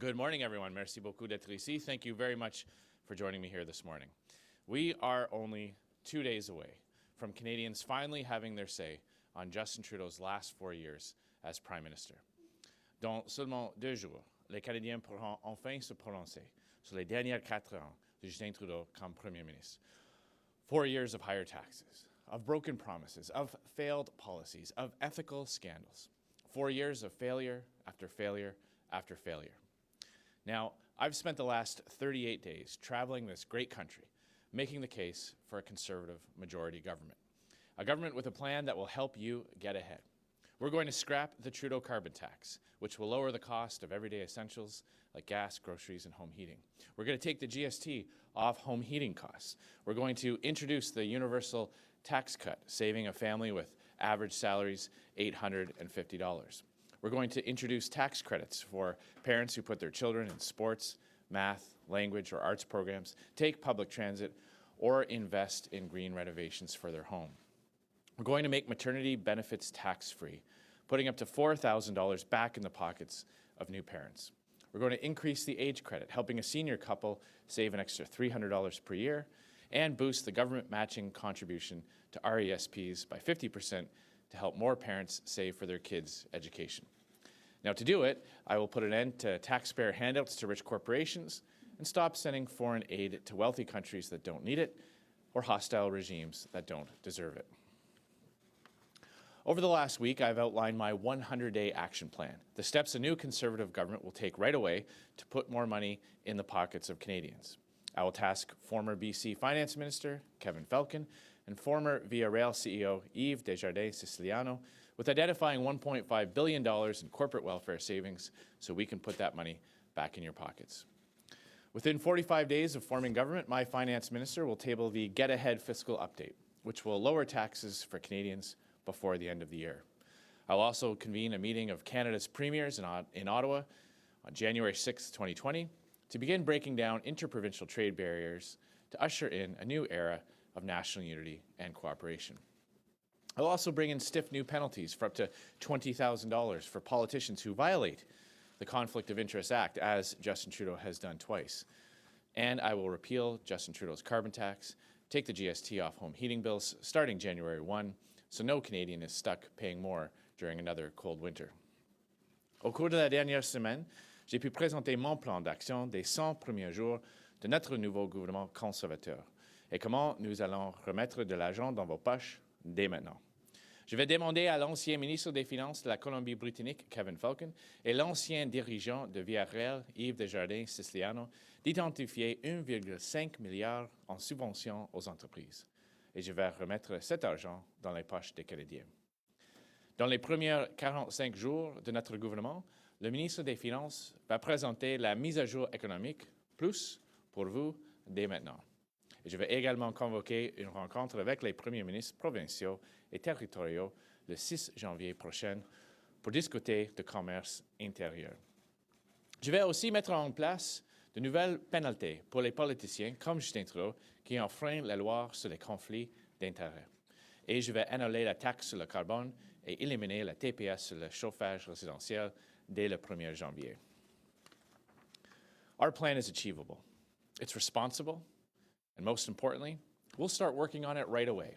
Good morning, everyone. Merci beaucoup d'être ici. Thank you very much for joining me here this morning. We are only 2 days away from Canadians finally having their say on Justin Trudeau's last 4 years as Prime Minister. Dans seulement 2 jours, les Canadiens pourront enfin se prononcer sur les dernières 4 ans de Justin Trudeau comme Premier ministre. 4 years of higher taxes, of broken promises, of failed policies, of ethical scandals. 4 years of failure after failure after failure. Now, I've spent the last 38 days traveling this great country, making the case for a Conservative majority government. A government with a plan that will help you get ahead. We're going to scrap the Trudeau carbon tax, which will lower the cost of everyday essentials like gas, groceries, and home heating. We're going to take the GST off home heating costs. We're going to introduce the universal tax cut, saving a family with average salaries $850. We're going to introduce tax credits for parents who put their children in sports, math, language, or arts programs, take public transit, or invest in green renovations for their home. We're going to make maternity benefits tax-free, putting up to $4,000 back in the pockets of new parents. We're going to increase the age credit, helping a senior couple save an extra $300 per year, and boost the government matching contribution to RESPs by 50% to help more parents save for their kids' education. Now, to do it, I will put an end to taxpayer handouts to rich corporations and stop sending foreign aid to wealthy countries that don't need it or hostile regimes that don't deserve it. Over the last week, I've outlined my 100-day action plan, the steps a new Conservative government will take right away to put more money in the pockets of Canadians. I will task former BC Finance Minister Kevin Falcon and former Via Rail CEO Yves Desjardins-Siciliano with identifying $1.5 billion in corporate welfare savings so we can put that money back in your pockets. Within 45 days of forming government, my finance minister will table the Get Ahead fiscal update, which will lower taxes for Canadians before the end of the year. I'll also convene a meeting of Canada's premiers in Ottawa on January 6, 2020, to begin breaking down interprovincial trade barriers to usher in a new era of national unity and cooperation. I'll also bring in stiff new penalties for up to $20,000 for politicians who violate the Conflict of Interest Act, as Justin Trudeau has done twice. And I will repeal Justin Trudeau's carbon tax, take the GST off home heating bills starting January 1, so no Canadian is stuck paying more during another cold winter. Au cours de la dernière semaine, j'ai pu présenter mon plan d'action des 100 premiers jours de notre nouveau gouvernement conservateur et comment nous allons remettre de l'argent dans vos poches dès maintenant. Je vais demander à l'ancien ministre des Finances de la Colombie-Britannique, Kevin Falcon, et l'ancien dirigeant de Via Rail, Yves Desjardins-Siciliano, d'identifier 1,5 milliard en subventions aux entreprises. Et je vais remettre cet argent dans les poches des Canadiens. Dans les premiers 45 jours de notre gouvernement, le ministre des Finances va présenter la mise à jour économique, plus pour vous dès maintenant. Et je vais également convoquer une rencontre avec les premiers ministres provinciaux et territoriaux le 6 janvier prochain pour discuter de commerce intérieur. Je vais aussi mettre en place de nouvelles pénalités pour les politiciens comme Justin Trudeau qui enfreignent la loi sur les conflits d'intérêts. Et je vais annuler la taxe sur le carbone et éliminer la TPS sur le chauffage résidentiel dès le 1er janvier. Our plan is achievable. It's responsible. And most importantly, we'll start working on it right away.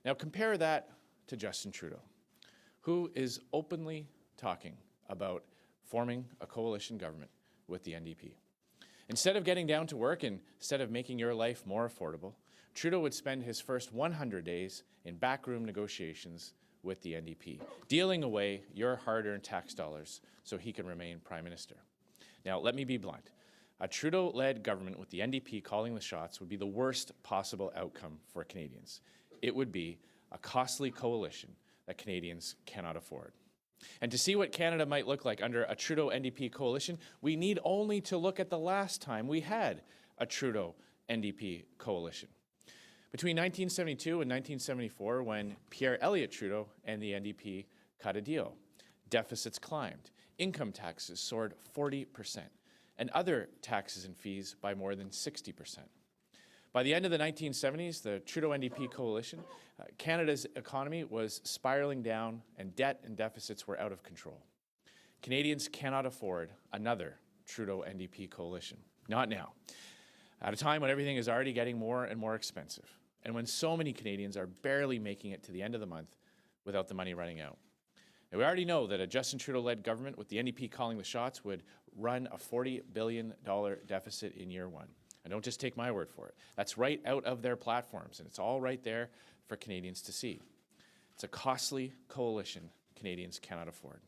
Now compare that to Justin Trudeau, who is openly talking about forming a coalition government with the NDP. Instead of getting down to work and instead of making your life more affordable, Trudeau would spend his first 100 days in backroom negotiations with the NDP, dealing away your hard-earned tax dollars so he can remain Prime Minister. Now, let me be blunt. A Trudeau-led government with the NDP calling the shots would be the worst possible outcome for Canadians. It would be a costly coalition that Canadians cannot afford. And to see what Canada might look like under a Trudeau-NDP coalition, we need only to look at the last time we had a Trudeau-NDP coalition. Between 1972 and 1974, when Pierre Elliott Trudeau and the NDP cut a deal, deficits climbed, income taxes soared 40%, and other taxes and fees by more than 60%. By the end of the 1970s, the Trudeau-NDP coalition, Canada's economy was spiraling down and debt and deficits were out of control. Canadians cannot afford another Trudeau NDP coalition. Not now. At a time when everything is already getting more and more expensive, and when so many Canadians are barely making it to the end of the month without the money running out. Now, we already know that a Justin Trudeau-led government with the NDP calling the shots would run a $40 billion deficit in year one. And don't just take my word for it. That's right out of their platforms, and it's all right there for Canadians to see. It's a costly coalition Canadians cannot afford.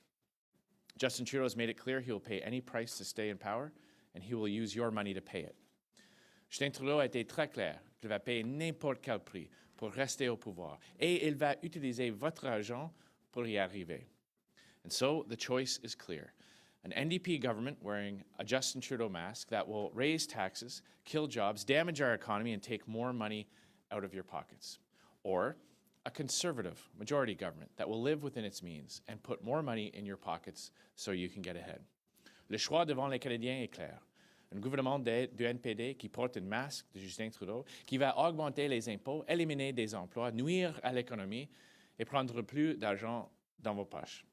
Justin Trudeau has made it clear he will pay any price to stay in power, and he will use your money to pay it. Justin Trudeau a été très clair qu'il va payer n'importe quel prix pour rester au pouvoir, et il va utiliser votre argent pour y arriver. And so the choice is clear. An NDP government wearing a Justin Trudeau mask that will raise taxes, kill jobs, damage our economy, and take more money out of your pockets. Or a Conservative majority government that will live within its means and put more money in your pockets so you can get ahead. Le choix devant les Canadiens est clair. Un gouvernement du NPD qui porte un masque de Justin Trudeau, qui va augmenter les impôts, éliminer des emplois, nuire à l'économie et prendre plus d'argent dans vos poches.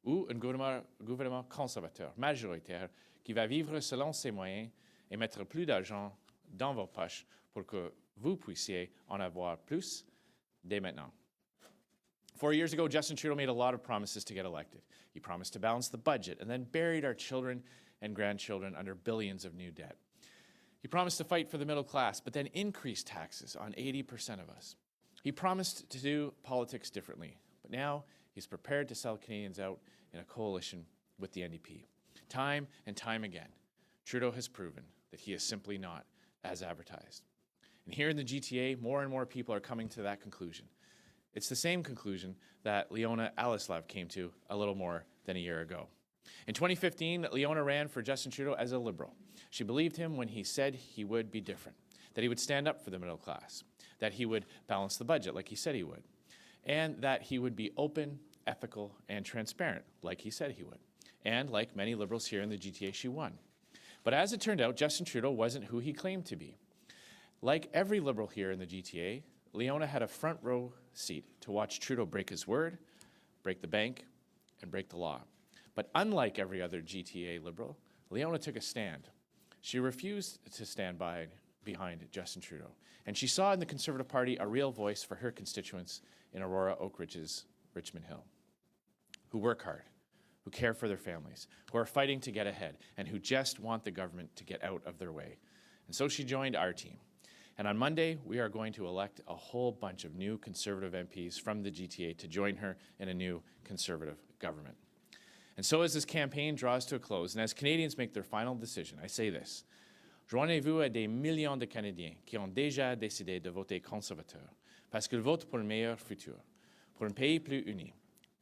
Ou un gouvernement conservateur, majoritaire, qui va vivre selon ses moyens et mettre plus d'argent dans vos poches pour que vous puissiez en avoir plus dès maintenant. 4 years ago, Justin Trudeau made a lot of promises to get elected. He promised to balance the budget and then buried our children and grandchildren under billions of new debt. He promised to fight for the middle class, but then increased taxes on 80% of us. He promised to do politics differently, but now he's prepared to sell Canadians out in a coalition with the NDP. Time and time again, Trudeau has proven that he is simply not as advertised. And here in the GTA, more and more people are coming to that conclusion. It's the same conclusion that Leona Alislav came to a little more than a year ago. In 2015, Leona ran for Justin Trudeau as a Liberal. She believed him when he said he would be different, that he would stand up for the middle class, that he would balance the budget like he said he would, and that he would be open, ethical, and transparent like he said he would. And like many Liberals here in the GTA, she won. But as it turned out, Justin Trudeau wasn't who he claimed to be. Like every Liberal here in the GTA, Leona had a front row seat to watch Trudeau break his word, break the bank, and break the law. But unlike every other GTA Liberal, Leona took a stand. She refused to stand behind Justin Trudeau, and she saw in the Conservative Party a real voice for her constituents in Aurora Oak Ridge's Richmond Hill, who work hard, who care for their families, who are fighting to get ahead, and who just want the government to get out of their way. And so she joined our team. And on Monday, we are going to elect a whole bunch of new Conservative MPs from the GTA to join her in a new Conservative government. And so as this campaign draws to a close, and as Canadians make their final decision, I say this. Joignez-vous à des millions de Canadiens qui ont déjà décidé de voter conservateur, parce qu'ils votent pour un meilleur futur, pour un pays plus uni,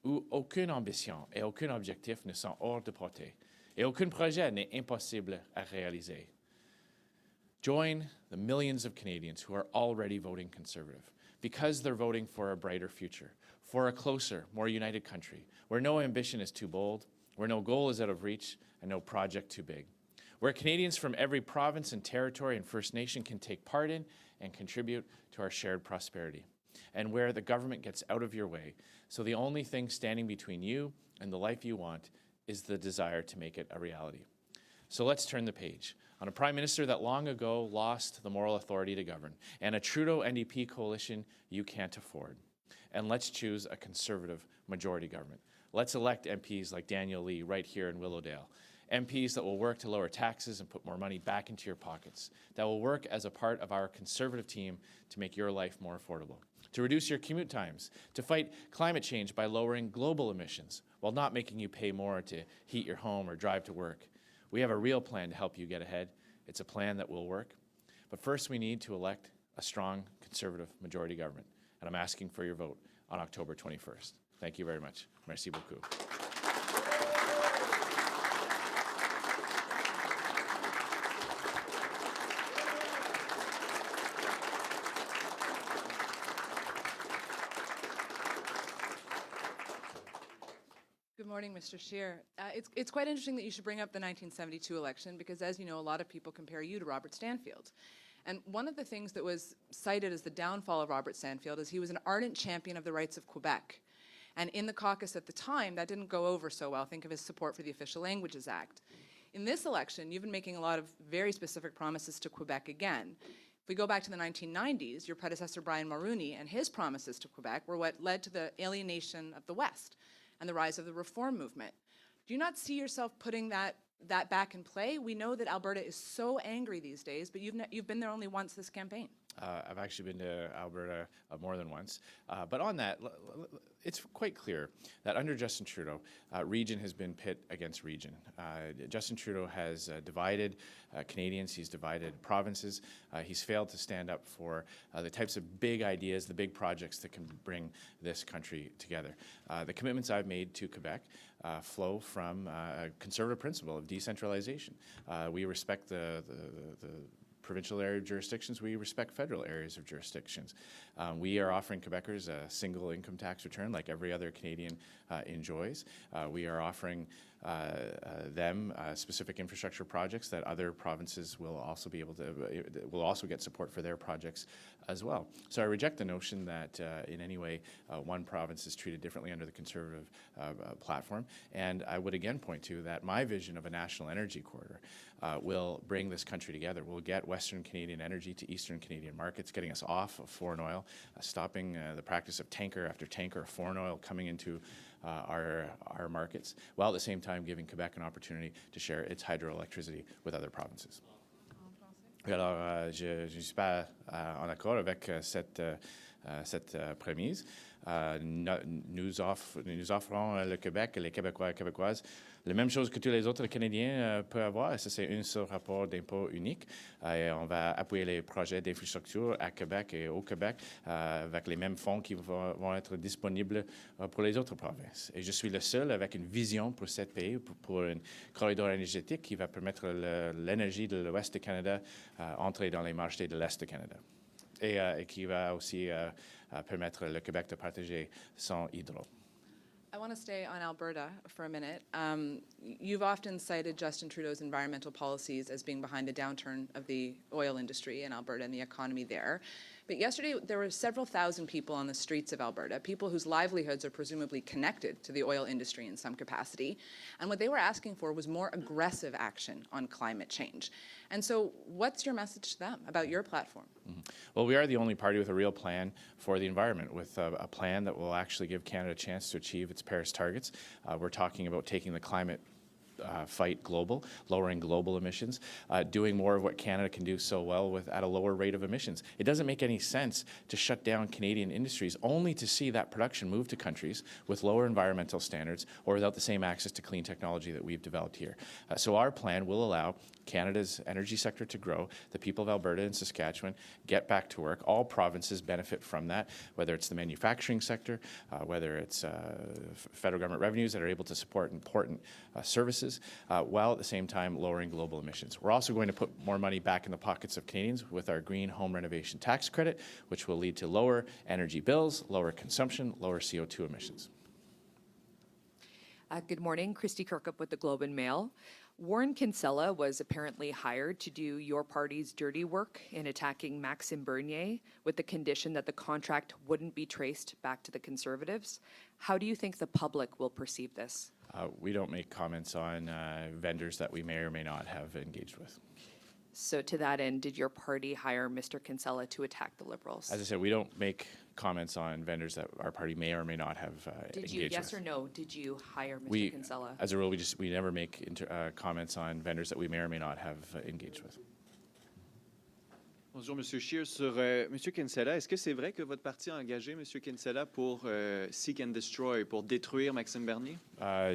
où aucune ambition et aucun objectif ne sont hors de portée, et aucun projet n'est impossible à réaliser. Join the millions of Canadians who are already voting Conservative because they're voting for a brighter future, for a closer, more united country, where no ambition is too bold, where no goal is out of reach, and no project too big, where Canadians from every province and territory and First Nation can take part in and contribute to our shared prosperity, and where the government gets out of your way, so the only thing standing between you and the life you want is the desire to make it a reality. So let's turn the page on a Prime Minister that long ago lost the moral authority to govern, and a Trudeau NDP coalition you can't afford. And let's choose a Conservative majority government. Let's elect MPs like Daniel Lee right here in Willowdale, MPs that will work to lower taxes and put more money back into your pockets, that will work as a part of our Conservative team to make your life more affordable, to reduce your commute times, to fight climate change by lowering global emissions while not making you pay more to heat your home or drive to work. We have a real plan to help you get ahead. It's a plan that will work. But first, we need to elect a strong Conservative majority government. And I'm asking for your vote on October 21st. Thank you very much. Merci beaucoup. Good morning, Mr. Scheer. It's quite interesting that you should bring up the 1972 election because, as you know, a lot of people compare you to Robert Stanfield. And one of the things that was cited as the downfall of Robert Stanfield is he was an ardent champion of the rights of Quebec. And in the caucus at the time, that didn't go over so well. Think of his support for the Official Languages Act. In this election, you've been making a lot of very specific promises to Quebec again. If we go back to the 1990s, your predecessor Brian Mulroney and his promises to Quebec were what led to the alienation of the West and the rise of the reform movement. Do you not see yourself putting that back in play? We know that Alberta is so angry these days, but you've been there only once this campaign. I've actually been to Alberta more than once. But on that, it's quite clear that under Justin Trudeau, region has been pit against region. Justin Trudeau has divided Canadians. He's divided provinces. He's failed to stand up for the types of big ideas, the big projects that can bring this country together. The commitments I've made to Quebec flow from a conservative principle of decentralization. We respect the provincial area of jurisdictions, we respect federal areas of jurisdictions. We are offering Quebecers a single income tax return like every other Canadian enjoys. We are offering them specific infrastructure projects that other provinces will also be able to, will also get support for their projects as well. So I reject the notion that in any way one province is treated differently under the Conservative platform. And I would again point to that my vision of a national energy corridor will bring this country together. We'll get Western Canadian energy to Eastern Canadian markets, getting us off of foreign oil, stopping the practice of tanker after tanker of foreign oil coming into our markets, while at the same time giving Quebec an opportunity to share its hydroelectricity with other provinces. Alors, je ne suis pas en accord avec cette prémisse. Nous offrons le Québec, les Québécois et Québécoises, la même chose que tous les autres Canadiens peuvent avoir, et ça c'est un seul rapport d'impôt unique. Et on va appuyer les projets d'infrastructure à Québec et au Québec avec les mêmes fonds qui vont être disponibles pour les autres provinces. Et je suis le seul avec une vision pour ce pays, pour un corridor énergétique qui va permettre l'énergie de l'Ouest du Canada entrer dans les marchés de l'Est du Canada. Et qui va aussi permettre le Québec de partager son hydro. I want to stay on Alberta for a minute. You've often cited Justin Trudeau's environmental policies as being behind the downturn of the oil industry in Alberta and the economy there. But yesterday, there were several thousand people on the streets of Alberta, people whose livelihoods are presumably connected to the oil industry in some capacity. And what they were asking for was more aggressive action on climate change. And so what's your message to them about your platform? Well, we are the only party with a real plan for the environment, with a plan that will actually give Canada a chance to achieve its Paris targets. We're talking about taking the climate fight global, lowering global emissions, doing more of what Canada can do so well with at a lower rate of emissions. It doesn't make any sense to shut down Canadian industries only to see that production move to countries with lower environmental standards or without the same access to clean technology that we've developed here. So our plan will allow Canada's energy sector to grow, the people of Alberta and Saskatchewan get back to work. All provinces benefit from that, whether it's the manufacturing sector, whether it's federal government revenues that are able to support important services, while at the same time lowering global emissions. We're also going to put more money back in the pockets of Canadians with our Green Home Renovation Tax Credit, which will lead to lower energy bills, lower consumption, lower CO2 emissions. Good morning, Christy Kirkup with the Globe and Mail. Warren Kinsella was apparently hired to do your party's dirty work in attacking Maxime Bernier with the condition that the contract wouldn't be traced back to the Conservatives. How do you think the public will perceive this? We don't make comments on vendors that we may or may not have engaged with. So to that end, did your party hire Mr. Kinsella to attack the Liberals? As I said, we don't make comments on vendors that our party may or may not have engaged with. Did you, yes or no, did you hire Mr. Kinsella? As a rule, we never make comments on vendors that we may or may not have engaged with. Bonjour, M. Scheer. Sur M. Kinsella, est-ce que c'est vrai que votre parti a engagé M. Kinsella pour Seek and Destroy, pour détruire Maxime Bernier?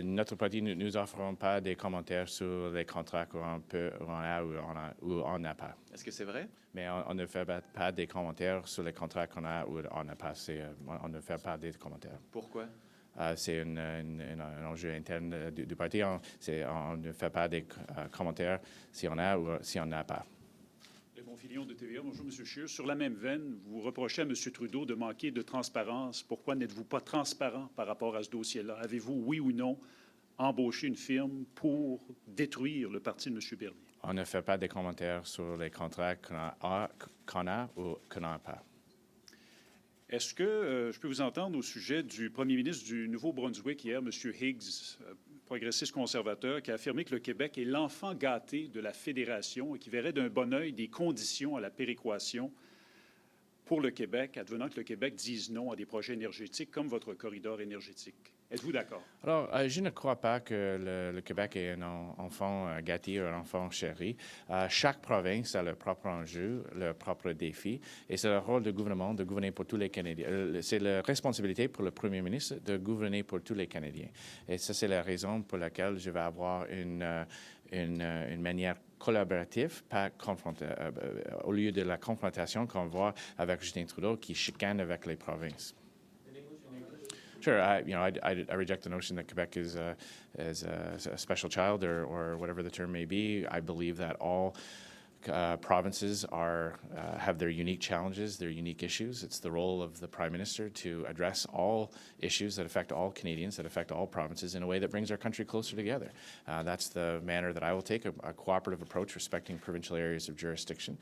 Notre parti, nous n'offrons pas des commentaires sur les contrats qu'on peut, on a ou on n'a pas. Est-ce que c'est vrai? Mais on ne fait pas des commentaires sur les contrats qu'on a ou on n'a pas. On ne fait pas des commentaires. Pourquoi? C'est un enjeu interne du parti. On ne fait pas des commentaires si on a ou si on n'a pas. Filion de TVA. Bonjour, M. Scheer. Sur la même veine, vous reprochez à M. Trudeau de manquer de transparence. Pourquoi n'êtes-vous pas transparent par rapport à ce dossier-là? Avez-vous, oui ou non, embauché une firme pour détruire le parti de M. Bernier? On ne fait pas des commentaires sur les contrats qu'on a ou qu'on n'a pas. Est-ce que je peux vous entendre au sujet du premier ministre du Nouveau-Brunswick hier, M. Higgs, progressiste conservateur, qui a affirmé que le Québec est l'enfant gâté de la fédération et qui verrait d'un bon œil des conditions à la péréquation pour le Québec, advenant que le Québec dise non à des projets énergétiques comme votre corridor énergétique. Êtes-vous d'accord? Alors, je ne crois pas que le Québec est un enfant gâté ou un enfant chéri. Chaque province a leur propre enjeu, leur propre défi, et c'est le rôle du gouvernement de gouverner pour tous les Canadiens. C'est la responsabilité pour le premier ministre de gouverner pour tous les Canadiens. Et ça, c'est la raison pour laquelle je vais avoir une manière collaborative, pas au lieu de la confrontation qu'on voit avec Justin Trudeau qui chicane avec les provinces. Sure, I reject the notion that Quebec is a special child or whatever the term may be. I believe that all provinces have their unique challenges, their unique issues. It's the role of the Prime Minister to address all issues that affect all Canadians, that affect all provinces in a way that brings our country closer together. That's the manner that I will take, a cooperative approach respecting provincial areas of jurisdiction.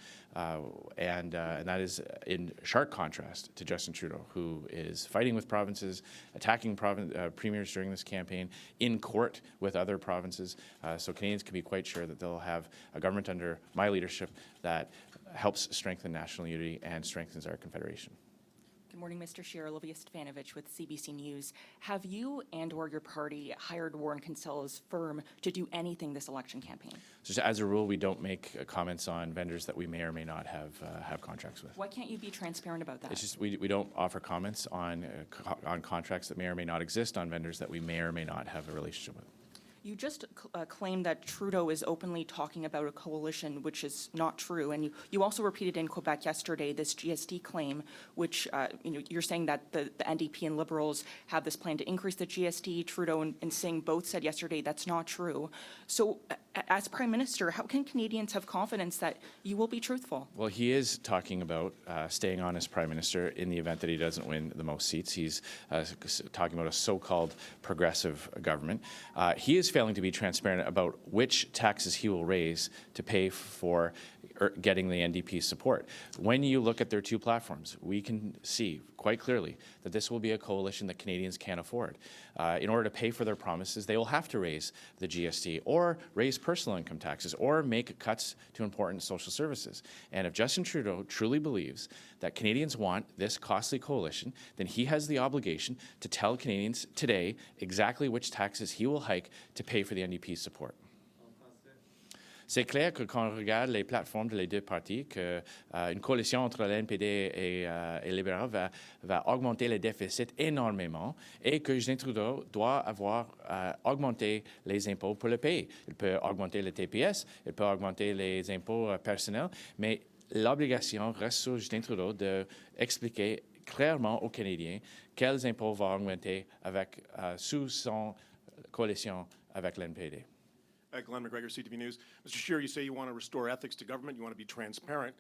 And that is in sharp contrast to Justin Trudeau, who is fighting with provinces, attacking premiers during this campaign, in court with other provinces. So Canadians can be quite sure that they'll have a government under my leadership that helps strengthen national unity and strengthens our confederation. Good morning, Mr. Scheer. Olivia Stefanovich with CBC News. Have you and or your party hired Warren Kinsella's firm to do anything this election campaign? So as a rule, we don't make comments on vendors that we may or may not have contracts with. Why can't you be transparent about that? It's just we don't offer comments on contracts that may or may not exist on vendors that we may or may not have a relationship with. You just claimed that Trudeau is openly talking about a coalition, which is not true. And you also repeated in Quebec yesterday this GST claim, which you're saying that the NDP and Liberals have this plan to increase the GST. Trudeau and Singh both said yesterday that's not true. So as Prime Minister, how can Canadians have confidence that you will be truthful? Well, he is talking about staying on as Prime Minister in the event that he doesn't win the most seats. He's talking about a so-called progressive government. He is failing to be transparent about which taxes he will raise to pay for getting the NDP support. When you look at their two platforms, we can see quite clearly that this will be a coalition that Canadians can't afford. In order to pay for their promises, they will have to raise the GST or raise personal income taxes or make cuts to important social services. And if Justin Trudeau truly believes that Canadians want this costly coalition, then he has the obligation to tell Canadians today exactly which taxes he will hike to pay for the NDP's support. C'est clair que quand on regarde les plateformes de les deux partis, qu'une coalition entre l'NPD et libéral va augmenter les déficits énormément et que Justin Trudeau doit avoir augmenté les impôts pour le pays. Il peut augmenter le TPS, il peut augmenter les impôts personnels, mais l'obligation reste sur Justin Trudeau d'expliquer clairement aux Canadiens quels impôts vont augmenter sous son coalition avec l'NPD. Glenn McGregor, CTV News. Mr. Scheer, you say you want to restore ethics to government, you want to be transparent.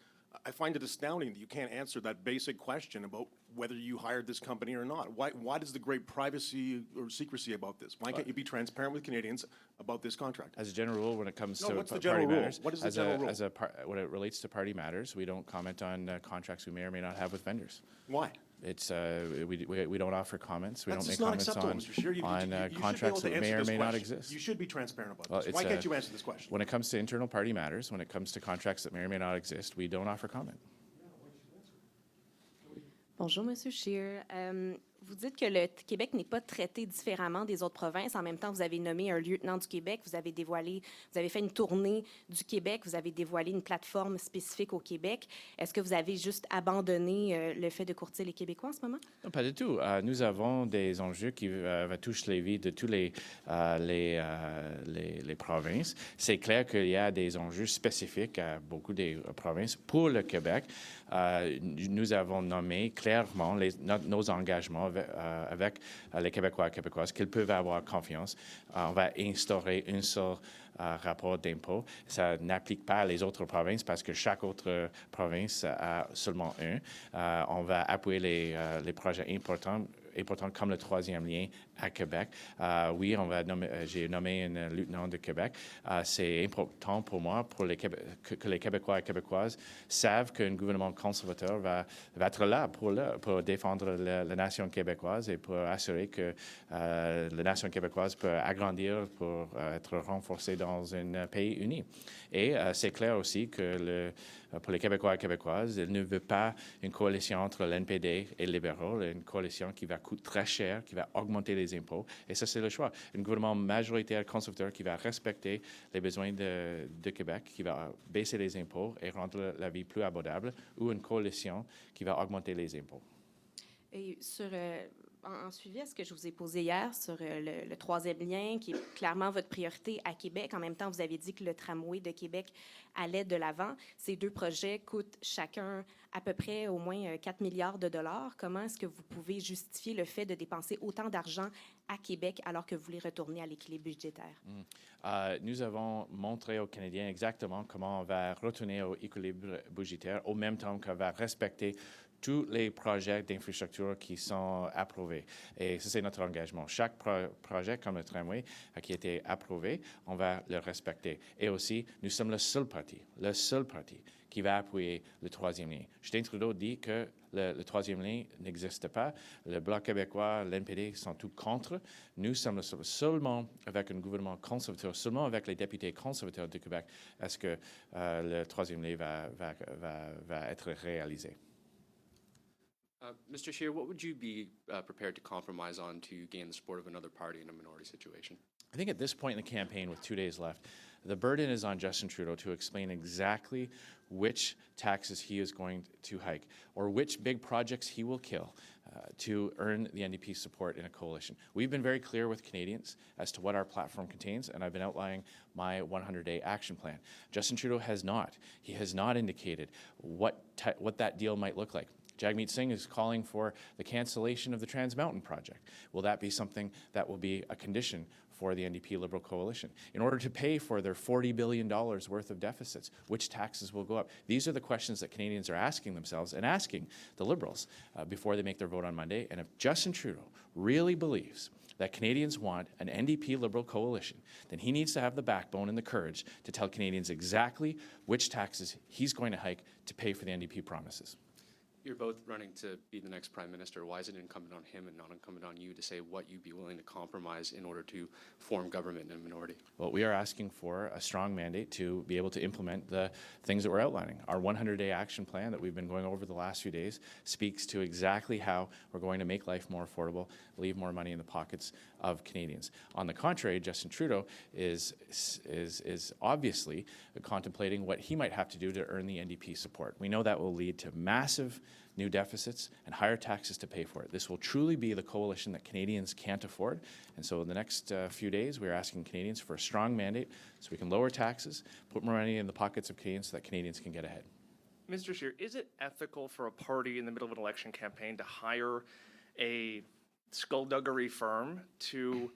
I find it astounding that you can't answer that basic question about whether you hired this company or not. Why does the great privacy or secrecy about this? Why can't you be transparent with Canadians about this contract? As a general rule, when it comes to what's the party general rule? matters, What is the general rule? when it relates to party matters, we don't comment on contracts we may or may not have with vendors. Why? It's we don't offer comments. We That's don't make just not comments acceptable, Mr. Scheer. on You contracts should be that able to may answer or this may not question. exist. You should be transparent about Well, this. Why can't you answer this question? When it comes to internal party matters, when it comes to contracts that may or may not exist, we don't offer comment. Bonjour, Monsieur Scheer. Vous dites que le Québec n'est pas traité différemment des autres provinces. En même temps, vous avez nommé un lieutenant du Québec, vous avez fait une tournée du Québec, vous avez dévoilé une plateforme spécifique au Québec. Est-ce que vous avez juste abandonné le fait de courtiser les Québécois en ce moment? Non, pas du tout. Nous avons des enjeux qui touchent les vies de tous les provinces. C'est clair qu'il y a des enjeux spécifiques à beaucoup des provinces. Pour le Québec, nous avons nommé clairement nos engagements avec les Québécois et Québécoises qu'ils peuvent avoir confiance. On va instaurer un seul rapport d'impôt. Ça n'applique pas les autres provinces parce que chaque autre province a seulement un. On va appuyer les projets importants important comme le troisième lien à Québec. Oui, j'ai nommé un lieutenant de Québec. C'est important pour moi que les Québécois et Québécoises savent qu'un gouvernement conservateur va être là pour défendre la nation québécoise et pour assurer que la nation québécoise peut agrandir pour être renforcée dans un pays uni. Et c'est clair aussi que pour les Québécois et Québécoises, ils ne veulent pas une coalition entre l'NPD et les libéraux, une coalition qui va coûter très cher, qui va augmenter les impôts. Et ça, c'est le choix. Un gouvernement majoritaire conservateur qui va respecter les besoins de Québec, qui va baisser les impôts et rendre la vie plus abordable, ou une coalition qui va augmenter les impôts. Et en suivi à ce que je vous ai posé hier sur le troisième lien, qui est clairement votre priorité à Québec, en même temps, vous avez dit que le tramway de Québec allait de l'avant. Ces deux projets coûtent chacun à peu près au moins 4 milliards de dollars. Comment est-ce que vous pouvez justifier le fait de dépenser autant d'argent à Québec alors que vous voulez retourner à l'équilibre budgétaire? Nous avons montré aux Canadiens exactement comment on va retourner au équilibre budgétaire, au même temps qu'on va respecter tous les projets d'infrastructure qui sont approuvés. Et ça, c'est notre engagement. Chaque projet, comme le tramway, qui a été approuvé, on va le respecter. Et aussi, nous sommes le seul parti qui va appuyer le troisième lien. Justin Trudeau dit que le troisième lien n'existe pas. Le Bloc québécois, l'NPD sont tous contre. Nous sommes seulement avec un gouvernement conservateur, seulement avec les députés conservateurs du Québec, est-ce que le troisième lien va être réalisé. Mr. Scheer, what would you be prepared to compromise on to gain the support of another party in a minority situation? I think at this point in the campaign, with 2 days left, the burden is on Justin Trudeau to explain exactly which taxes he is going to hike or which big projects he will kill to earn the NDP support in a coalition. We've been very clear with Canadians as to what our platform contains, and I've been outlining my 100-day action plan. Justin Trudeau has not. He has not indicated what that deal might look like. Jagmeet Singh is calling for the cancellation of the Trans Mountain project. Will that be something that will be a condition for the NDP Liberal coalition? In order to pay for their $40 billion worth of deficits, which taxes will go up? These are the questions that Canadians are asking themselves and asking the Liberals before they make their vote on Monday. And if Justin Trudeau really believes that Canadians want an NDP Liberal coalition, then he needs to have the backbone and the courage to tell Canadians exactly which taxes he's going to hike to pay for the NDP promises. You're both running to be the next prime minister. Why is it incumbent on him and not incumbent on you to say what you'd be willing to compromise in order to form government in a minority? Well, we are asking for a strong mandate to be able to implement the things that we're outlining. Our 100-day action plan that we've been going over the last few days speaks to exactly how we're going to make life more affordable, leave more money in the pockets of Canadians. On the contrary, Justin Trudeau is obviously contemplating what he might have to do to earn the NDP support. We know that will lead to massive new deficits and higher taxes to pay for it. This will truly be the coalition that Canadians can't afford. And so in the next few days, we're asking Canadians for a strong mandate so we can lower taxes, put more money in the pockets of Canadians so that Canadians can get ahead. Mr. Scheer, is it ethical for a party in the middle of an election campaign to hire a skullduggery firm to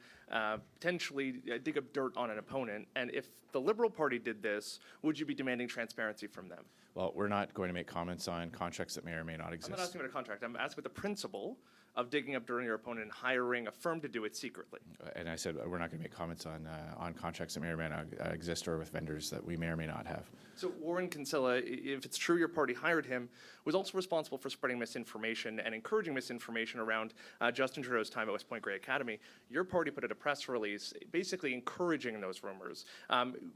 potentially dig up dirt on an opponent? And if the Liberal Party did this, would you be demanding transparency from them? Well, we're not going to make comments on contracts that may or may not exist. I'm not asking about a contract. I'm asking about the principle of digging up dirt on your opponent and hiring a firm to do it secretly. And I said we're not going to make comments on contracts that may or may not exist or with vendors that we may or may not have. So Warren Kinsella, if it's true your party hired him, was also responsible for spreading misinformation and encouraging misinformation around Justin Trudeau's time at West Point Grey Academy. Your party put out a press release basically encouraging those rumors.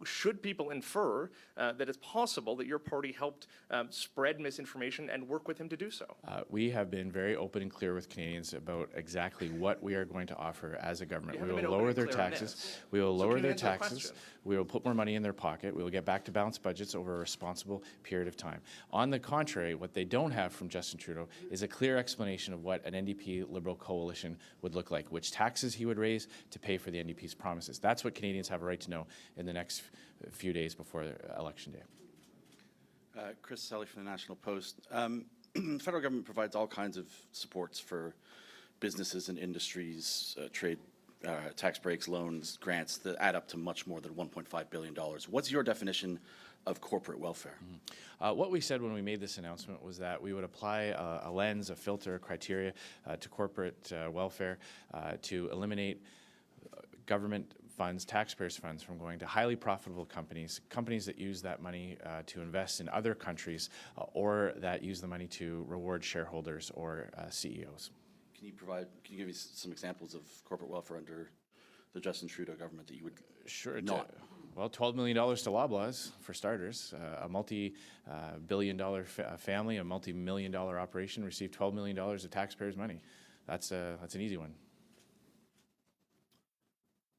Should people infer that it's possible that your party helped spread misinformation and work with him to do so? We have been very open and clear with Canadians about exactly what we are going to offer as a government. We will lower their taxes. We will lower their taxes. We will put more money in their pocket. We will get back to balanced budgets over a responsible period of time. On the contrary, what they don't have from Justin Trudeau is a clear explanation of what an NDP Liberal coalition would look like, which taxes he would raise to pay for the NDP's promises. That's what Canadians have a right to know in the next few days before Election Day. Chris Selly from the National Post. The federal government provides all kinds of supports for businesses and industries, trade tax breaks, loans, grants that add up to much more than $1.5 billion. What's your definition of corporate welfare? What we said when we made this announcement was that we would apply a lens, a filter, a criteria to corporate welfare to eliminate government funds, taxpayers' funds, from going to highly profitable companies, companies that use that money to invest in other countries or that use the money to reward shareholders or CEOs. Can you give me some examples of corporate welfare under the Justin Trudeau government that you would not? Well, $12 million to Loblaws, for starters. A multi-billion dollar family, a multi-million dollar operation received $12 million of taxpayers' money. That's an easy one.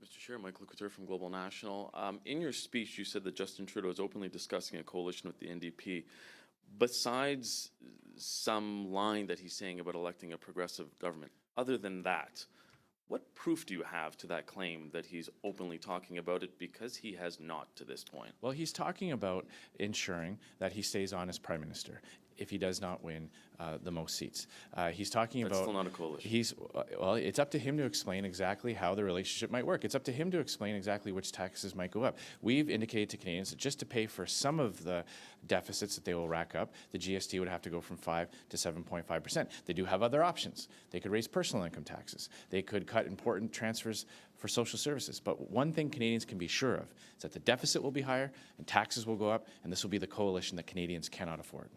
Mr. Scheer, Mike Couture from Global National. In your speech, you said that Justin Trudeau is openly discussing a coalition with the NDP. Besides some line that he's saying about electing a progressive government, other than that, what proof do you have to that claim that he's openly talking about it, because he has not to this point? Well, he's talking about ensuring that he stays on as Prime Minister if he does not win the most seats. He's talking That's about... still not a coalition. Well, it's up to him to explain exactly how the relationship might work. It's up to him to explain exactly which taxes might go up. We've indicated to Canadians that just to pay for some of the deficits that they will rack up, the GST would have to go from 5 to 7.5%. They do have other options. They could raise personal income taxes. They could cut important transfers for social services. But one thing Canadians can be sure of is that the deficit will be higher and taxes will go up, and this will be the coalition that Canadians cannot afford.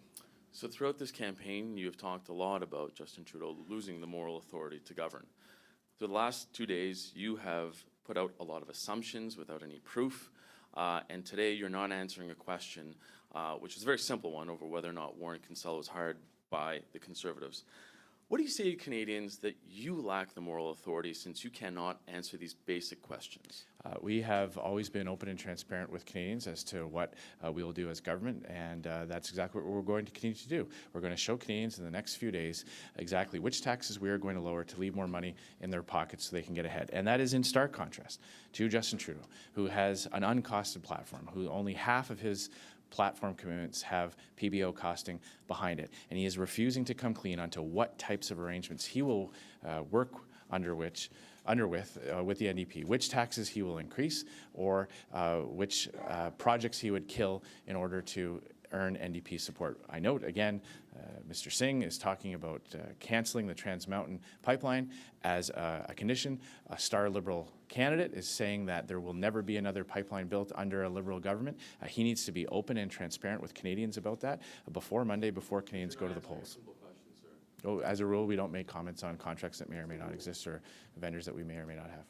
So throughout this campaign, you have talked a lot about Justin Trudeau losing the moral authority to govern. For the last 2 days, you have put out a lot of assumptions without any proof, and today you're not answering a question, which is a very simple one, over whether or not Warren Kinsella was hired by the Conservatives. What do you say to Canadians that you lack the moral authority, since you cannot answer these basic questions? We have always been open and transparent with Canadians as to what we will do as government, and that's exactly what we're going to continue to do. We're going to show Canadians in the next few days exactly which taxes we are going to lower to leave more money in their pockets so they can get ahead. And that is in stark contrast to Justin Trudeau, who has an uncosted platform, who only half of his platform commitments have PBO costing behind it, and he is refusing to come clean onto what types of arrangements he will work with the NDP, which taxes he will increase, or which projects he would kill in order to earn NDP support. I note again, Mr. Singh is talking about cancelling the Trans Mountain pipeline as a condition. A star Liberal candidate is saying that there will never be another pipeline built under a Liberal government. He needs to be open and transparent with Canadians about that before Monday, before Canadians go to the polls. Oh, as a rule, we don't make comments on contracts that may or may not exist or vendors that we may or may not have.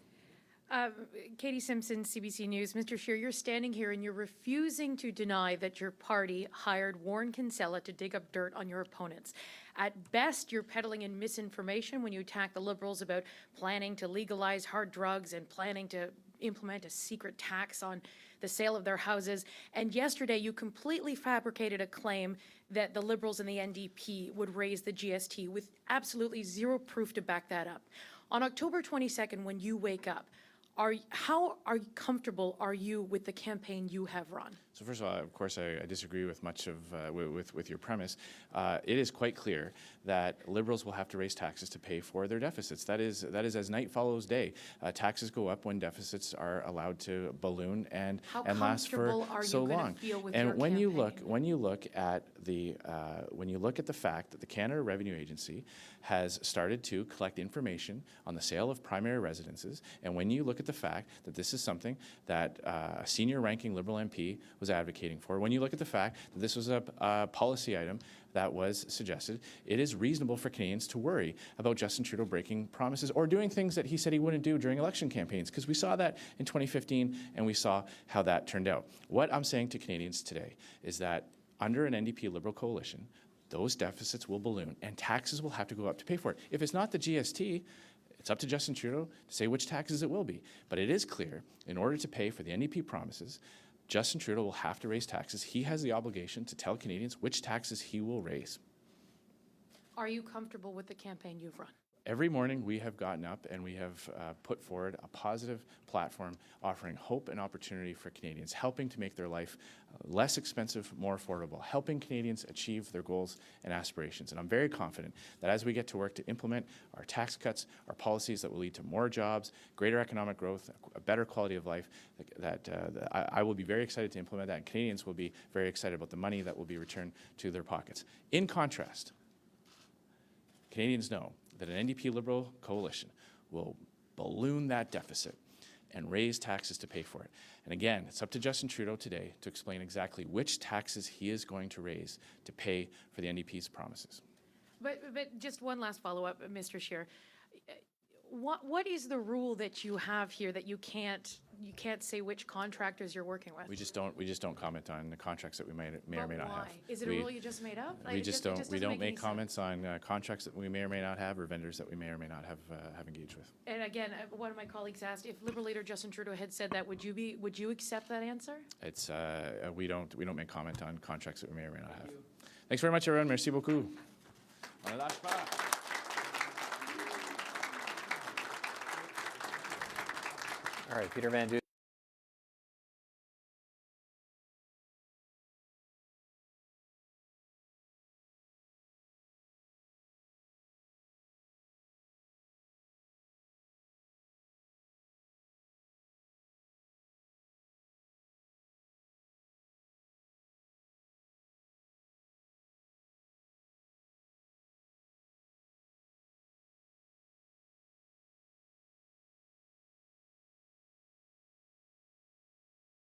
Katie Simpson, CBC News. Mr. Scheer, you're standing here and you're refusing to deny that your party hired Warren Kinsella to dig up dirt on your opponents. At best, you're peddling in misinformation when you attack the Liberals about planning to legalize hard drugs and planning to implement a secret tax on the sale of their houses. And yesterday, you completely fabricated a claim that the Liberals and the NDP would raise the GST with absolutely zero proof to back that up. On October 22nd, when you wake up, how comfortable are you with the campaign you have run? So first of all, of course, I disagree with much of with your premise. It is quite clear that Liberals will have to raise taxes to pay for their deficits. That is as night follows day. Taxes go up when deficits are allowed to balloon and last for so long. And when you look at the fact that the Canada Revenue Agency has started to collect information on the sale of primary residences, and when you look at the fact that this is something that a senior-ranking Liberal MP was advocating for, when you look at the fact that this was a policy item that was suggested, it is reasonable for Canadians to worry about Justin Trudeau breaking promises or doing things that he said he wouldn't do during election campaigns, because we saw that in 2015 and we saw how that turned out. What I'm saying to Canadians today is that under an NDP Liberal coalition, those deficits will balloon and taxes will have to go up to pay for it. If it's not the GST, it's up to Justin Trudeau to say which taxes it will be. But it is clear, in order to pay for the NDP promises, Justin Trudeau will have to raise taxes. He has the obligation to tell Canadians which taxes he will raise. Are you comfortable with the campaign you've run? Every morning, we have gotten up and we have put forward a positive platform offering hope and opportunity for Canadians, helping to make their life less expensive, more affordable, helping Canadians achieve their goals and aspirations. And I'm very confident that as we get to work to implement our tax cuts, our policies that will lead to more jobs, greater economic growth, a better quality of life, I will be very excited to implement that, and Canadians will be very excited about the money that will be returned to their pockets. In contrast, Canadians know that an NDP Liberal coalition will balloon that deficit and raise taxes to pay for it. And again, it's up to Justin Trudeau today to explain exactly which taxes he is going to raise to pay for the NDP's promises. But just one last follow-up, Mr. Scheer. What is the rule that you have here that you can't say which contractors you're working with? We just don't comment on the contracts that we may or may not Why? have. Is it a rule you just made up? We It just it don't. We doesn't don't any make sense. comments on contracts that we may or may not have, or vendors that we may or may not have engaged with. And again, one of my colleagues asked if Liberal leader Justin Trudeau had said that, would you accept that answer? It's we don't make comment on contracts that we may or may not have. Thanks very much, everyone. Merci beaucoup. On ne lâche pas. All right, Peter Van Dusen.